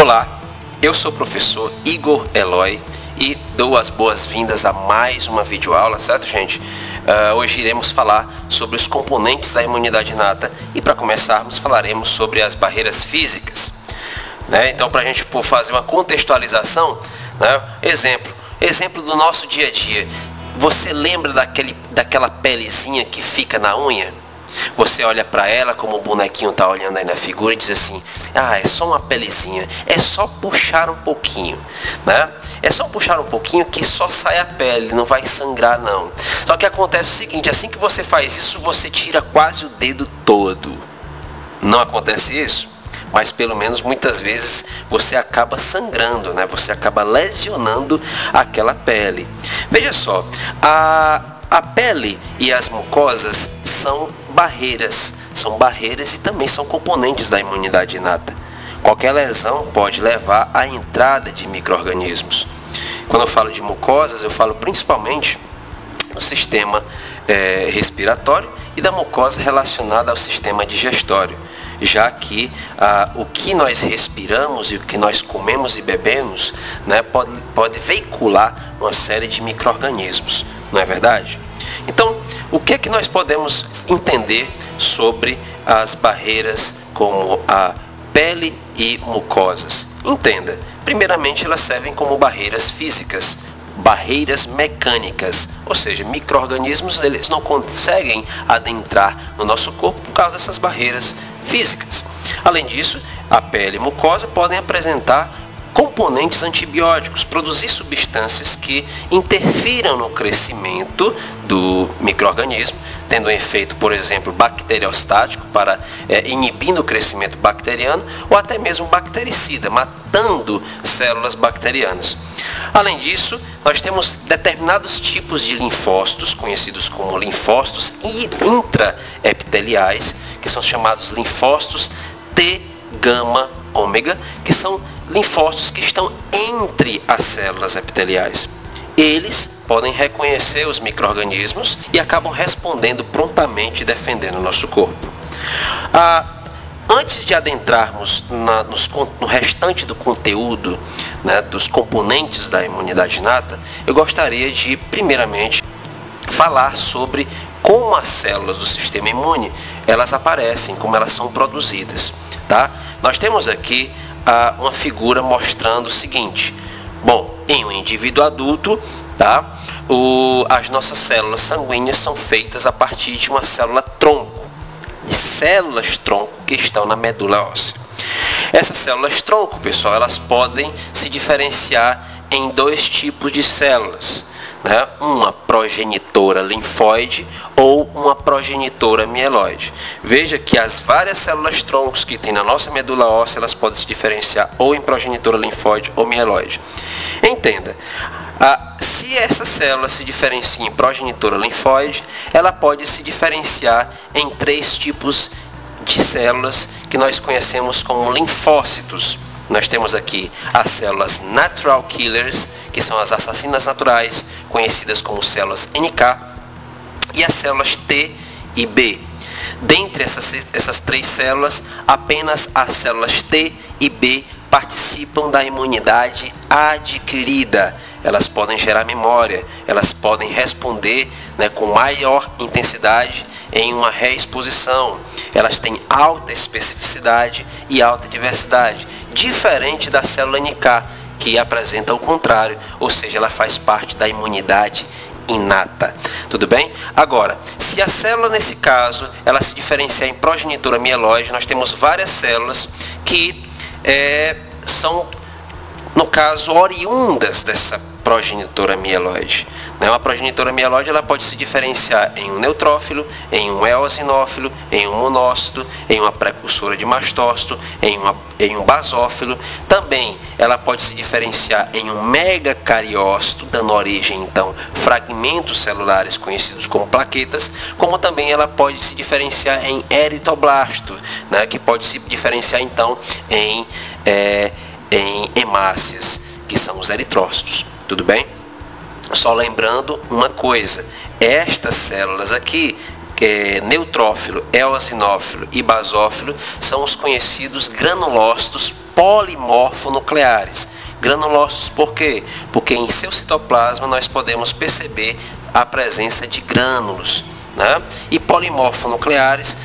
Olá, eu sou o professor Igor Eloy e dou as boas-vindas a mais uma videoaula, certo, gente? Hoje iremos falar sobre os componentes da imunidade inata e, para começarmos, falaremos sobre as barreiras físicas. Então, para a gente fazer uma contextualização, exemplo do nosso dia a dia. Você lembra daquela pelezinha que fica na unha? Você olha para ela, como o bonequinho está olhando aí na figura, e diz assim: ah, é só uma pelezinha, é só puxar um pouquinho, né? É só puxar um pouquinho que só sai a pele, não vai sangrar não. Só que acontece o seguinte: assim que você faz isso, você tira quase o dedo todo. Não acontece isso? Mas pelo menos muitas vezes você acaba sangrando, né? Você acaba lesionando aquela pele. Veja só, a pele e as mucosas são barreiras e também são componentes da imunidade inata. Qualquer lesão pode levar à entrada de micro-organismos. Quando eu falo de mucosas, eu falo principalmente do sistema respiratório e da mucosa relacionada ao sistema digestório, já que o que nós respiramos e o que nós comemos e bebemos, né, pode veicular uma série de micro-organismos, não é verdade? Então, o que é que nós podemos entender sobre as barreiras como a pele e mucosas? Entenda, primeiramente elas servem como barreiras físicas, barreiras mecânicas, ou seja, micro-organismos eles não conseguem adentrar no nosso corpo por causa dessas barreiras físicas. Além disso, a pele e mucosa podem apresentar componentes antibióticos, produzir substâncias que interfiram no crescimento do micro-organismo, tendo um efeito, por exemplo, bacteriostático, para inibindo o crescimento bacteriano, ou até mesmo bactericida, matando células bacterianas. Além disso, nós temos determinados tipos de linfócitos, conhecidos como linfócitos intraepiteliais, que são chamados linfócitos T gama ômega, que são linfócitos que estão entre as células epiteliais. Eles podem reconhecer os micro-organismos e acabam respondendo prontamente e defendendo o nosso corpo. Antes de adentrarmos no restante do conteúdo, né, dos componentes da imunidade inata, eu gostaria de, primeiramente, falar sobre como as células do sistema imune elas aparecem, como elas são produzidas. Tá? Nós temos aqui uma figura mostrando o seguinte: bom, em um indivíduo adulto, tá, as nossas células sanguíneas são feitas a partir de uma célula tronco, de células tronco que estão na medula óssea. Essas células tronco, pessoal, elas podem se diferenciar em dois tipos de células, né? Uma progenitora linfóide ou uma progenitora mieloide. Veja que as várias células troncos que tem na nossa medula óssea, elas podem se diferenciar ou em progenitora linfóide ou mieloide. Entenda, se essa célula se diferencia em progenitora linfóide, ela pode se diferenciar em três tipos de células que nós conhecemos como linfócitos. Nós temos aqui as células natural killers, que são as assassinas naturais, conhecidas como células NK, e as células T e B. Dentre essas três células, apenas as células T e B participam da imunidade adquirida. Elas podem gerar memória, elas podem responder, né, com maior intensidade em uma reexposição. Elas têm alta especificidade e alta diversidade, diferente da célula NK, que apresenta o contrário, ou seja, ela faz parte da imunidade inata. Tudo bem? Agora, se a célula, nesse caso, ela se diferenciar em progenitora mieloide, nós temos várias células que são, no caso, oriundas dessa progenitora mieloide. Uma progenitora mieloide ela pode se diferenciar em um neutrófilo, em um eosinófilo, em um monócito, em uma precursora de mastócito, em um basófilo. Também ela pode se diferenciar em um megacariócito, dando origem então fragmentos celulares conhecidos como plaquetas, como também ela pode se diferenciar em eritoblasto, né, que pode se diferenciar então em hemácias, que são os eritrócitos. Tudo bem? Só lembrando uma coisa: estas células aqui, neutrófilo, eosinófilo e basófilo, são os conhecidos granulócitos polimorfonucleares. Granulócitos por quê? Porque em seu citoplasma nós podemos perceber a presença de grânulos, né? E polimorfonucleares,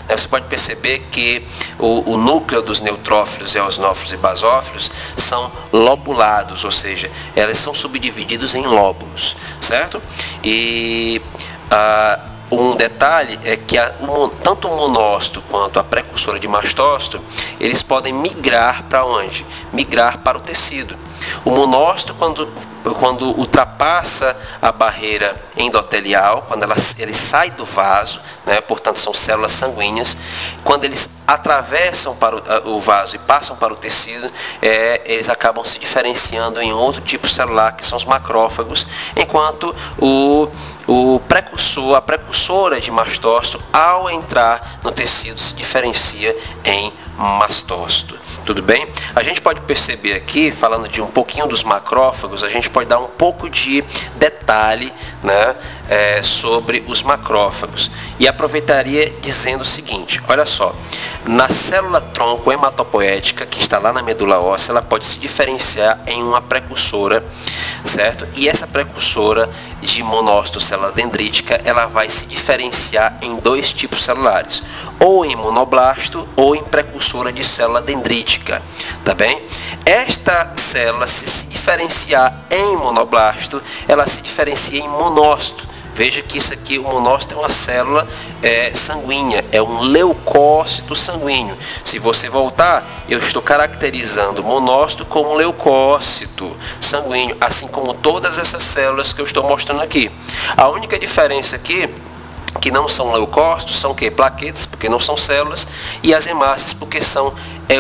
você pode perceber que o núcleo dos neutrófilos, eosinófilos e basófilos são lobulados, ou seja, elas são subdivididos em lóbulos, certo? E um detalhe é que tanto o monócito quanto a precursora de mastócito, eles podem migrar para onde? Migrar para o tecido. O monócito, quando ultrapassa a barreira endotelial, quando ele sai do vaso, né, portanto são células sanguíneas, quando eles atravessam para o vaso e passam para o tecido, eles acabam se diferenciando em outro tipo celular, que são os macrófagos, enquanto a precursora de mastócito, ao entrar no tecido, se diferencia em mastócito. Tudo bem? A gente pode perceber aqui, falando de um pouquinho dos macrófagos, a gente pode dar um pouco de detalhe, né, sobre os macrófagos. E aproveitaria dizendo o seguinte, olha só, na célula tronco hematopoética, que está lá na medula óssea, ela pode se diferenciar em uma precursora, certo? E essa precursora de monócito célula dendrítica, ela vai se diferenciar em dois tipos celulares, ou em monoblasto ou em precursora de célula dendrítica, tá bem? Esta célula, se diferenciar em monoblasto, ela se diferencia em monócito. Veja que isso aqui, o monócito é uma célula sanguínea, é um leucócito sanguíneo. Se você voltar, eu estou caracterizando o monócito como leucócito sanguíneo, assim como todas essas células que eu estou mostrando aqui. A única diferença aqui, que não são leucócitos, são que plaquetas, porque não são células, e as hemácias, porque são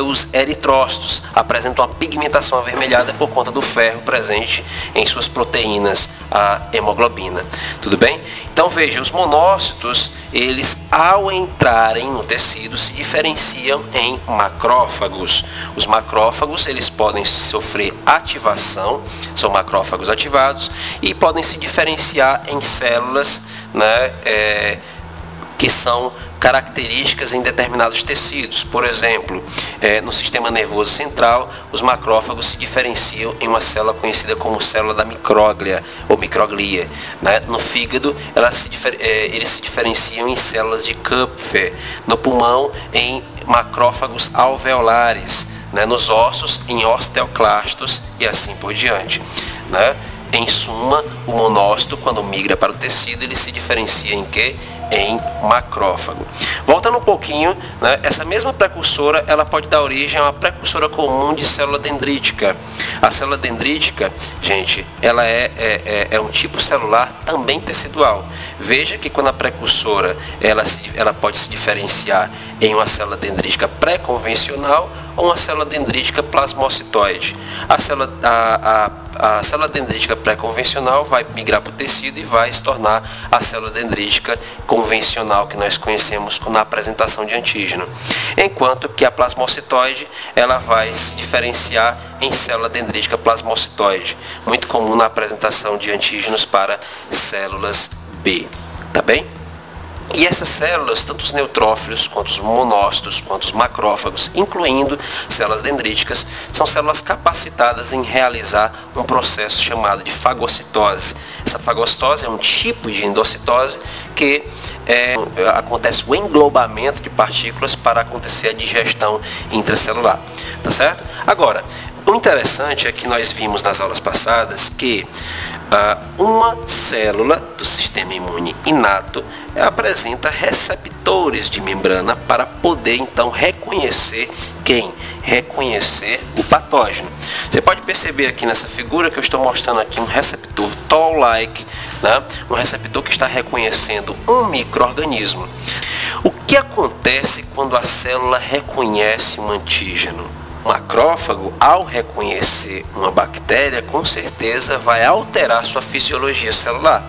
os eritrócitos, apresentam uma pigmentação avermelhada por conta do ferro presente em suas proteínas, a hemoglobina. Tudo bem? Então veja, os monócitos, eles ao entrarem no tecido se diferenciam em macrófagos. Os macrófagos, eles podem sofrer ativação, são macrófagos ativados, e podem se diferenciar em células, né, que são características em determinados tecidos. Por exemplo, no sistema nervoso central, os macrófagos se diferenciam em uma célula conhecida como célula da micróglia ou microglia, né? No fígado, eles se diferenciam em células de Kupffer. No pulmão, em macrófagos alveolares, né? Nos ossos, em osteoclastos e assim por diante, né? Em suma, o monócito, quando migra para o tecido, ele se diferencia em quê? Em macrófago. Voltando um pouquinho, né, essa mesma precursora, ela pode dar origem a uma precursora comum de célula dendrítica. A célula dendrítica, gente, ela é um tipo celular também tecidual. Veja que quando a precursora, ela pode se diferenciar em uma célula dendrítica pré-convencional ou uma célula dendrítica plasmocitoide. A célula dendrítica pré-convencional vai migrar para o tecido e vai se tornar a célula dendrítica convencional que nós conhecemos na apresentação de antígeno. Enquanto que a plasmocitoide, ela vai se diferenciar em célula dendrítica plasmocitoide, muito comum na apresentação de antígenos para células B. Tá bem? E essas células, tanto os neutrófilos, quanto os monócitos, quanto os macrófagos, incluindo células dendríticas, são células capacitadas em realizar um processo chamado de fagocitose. Essa fagocitose é um tipo de endocitose que acontece o englobamento de partículas para acontecer a digestão intracelular. Tá certo? Agora, o interessante é que nós vimos nas aulas passadas que uma célula do sistema imune inato apresenta receptores de membrana para poder então reconhecer quem? Reconhecer o patógeno. Você pode perceber aqui nessa figura que eu estou mostrando aqui um receptor Toll-like, né? Um receptor que está reconhecendo um micro-organismo. O que acontece quando a célula reconhece um antígeno? O macrófago, ao reconhecer uma bactéria, com certeza vai alterar sua fisiologia celular.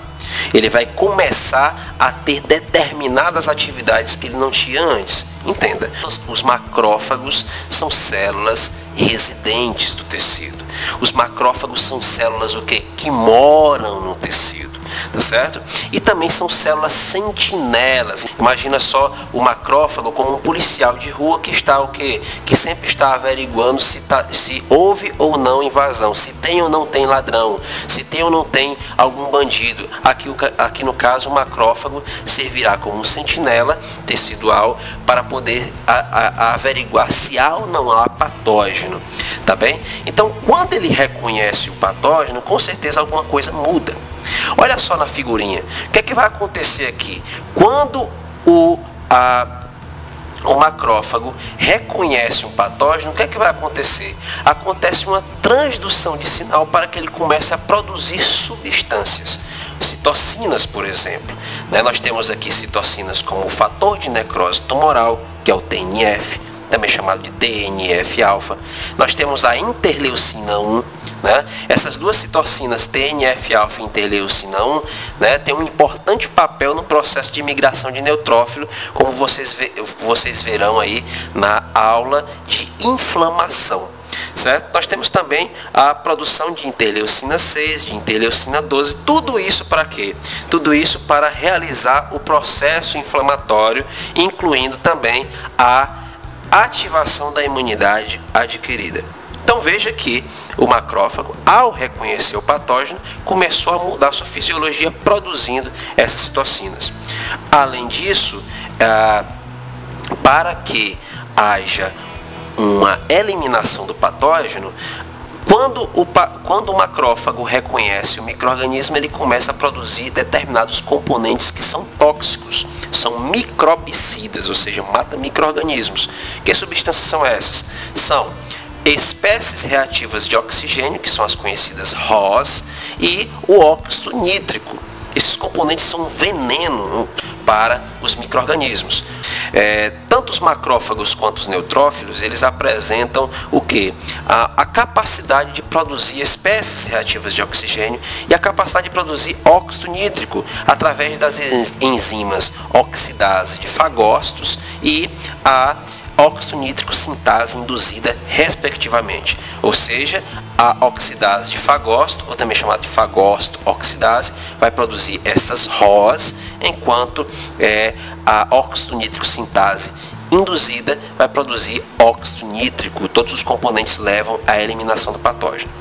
Ele vai começar a ter determinadas atividades que ele não tinha antes. Entenda, os macrófagos são células residentes do tecido. Os macrófagos são células o quê? Que moram no tecido. tá certo? E também são células sentinelas. Imagina só o macrófago como um policial de rua que está o quê? Que sempre está averiguando se houve ou não invasão, se tem ou não tem ladrão, se tem ou não tem algum bandido. Aqui no caso o macrófago servirá como um sentinela tecidual para poder averiguar se há ou não há patógeno, tá bem? Então quando ele reconhece o patógeno, com certeza alguma coisa muda. Olha só na figurinha, o que é que vai acontecer aqui? Quando o macrófago reconhece um patógeno, o que é que vai acontecer? Acontece uma transdução de sinal para que ele comece a produzir substâncias. Citocinas, por exemplo. Nós temos aqui citocinas como o fator de necrose tumoral, que é o TNF, também chamado de TNF-alfa. Nós temos a interleucina 1. Essas duas citocinas, TNF-alfa e interleucina 1, têm um importante papel no processo de migração de neutrófilo, como vocês verão aí na aula de inflamação. Certo? Nós temos também a produção de interleucina 6, de interleucina 12, tudo isso para quê? Tudo isso para realizar o processo inflamatório, incluindo também a ativação da imunidade adquirida. Então veja que o macrófago, ao reconhecer o patógeno, começou a mudar sua fisiologia produzindo essas citocinas. Além disso, para que haja uma eliminação do patógeno, quando o macrófago reconhece o micro-organismo, ele começa a produzir determinados componentes que são tóxicos, são microbicidas, ou seja, mata micro-organismos. Que substâncias são essas? São espécies reativas de oxigênio, que são as conhecidas ROS, e o óxido nítrico. Esses componentes são veneno para os micro-organismos. Tanto os macrófagos quanto os neutrófilos, eles apresentam o quê? A capacidade de produzir espécies reativas de oxigênio e a capacidade de produzir óxido nítrico através das enzimas oxidase de fagócitos e a óxido nítrico sintase induzida respectivamente. Ou seja, a oxidase de fagócito, ou também chamada de fagócito oxidase, vai produzir essas ROS, enquanto a óxido nítrico sintase induzida vai produzir óxido nítrico. Todos os componentes levam à eliminação do patógeno.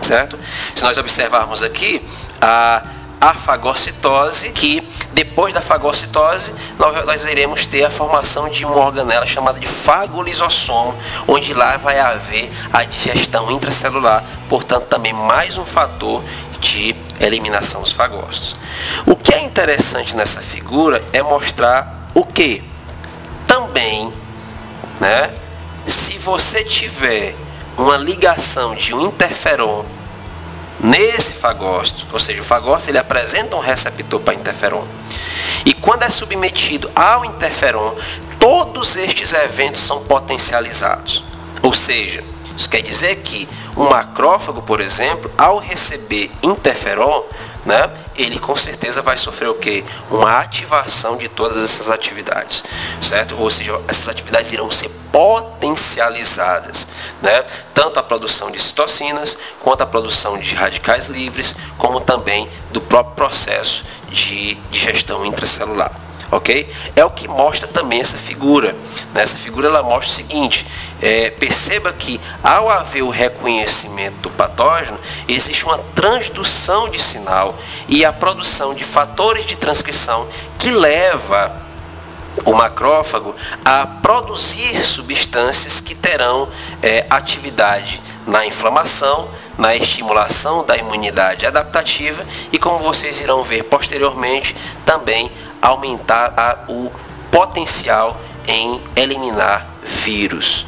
Certo? Se nós observarmos aqui a fagocitose, que depois da fagocitose nós iremos ter a formação de uma organela chamada de fagolisossomo, onde lá vai haver a digestão intracelular, portanto também mais um fator de eliminação dos fagócitos. O que é interessante nessa figura é mostrar o que? Também, se você tiver uma ligação de um interferon nesse fagócito, ou seja, o fagócito ele apresenta um receptor para interferon, e quando é submetido ao interferon, todos estes eventos são potencializados. Ou seja, isso quer dizer que um macrófago, por exemplo, ao receber interferon, ele com certeza vai sofrer o quê? Uma ativação de todas essas atividades, certo? Ou seja, essas atividades irão ser potencializadas, tanto a produção de citocinas, quanto a produção de radicais livres, como também do próprio processo de digestão intracelular. Ok? É o que mostra também essa figura. Essa figura ela mostra o seguinte: perceba que ao haver o reconhecimento do patógeno, existe uma transdução de sinal e a produção de fatores de transcrição que leva o macrófago a produzir substâncias que terão atividade na inflamação, na estimulação da imunidade adaptativa e, como vocês irão ver posteriormente, também aumentar o potencial em eliminar vírus.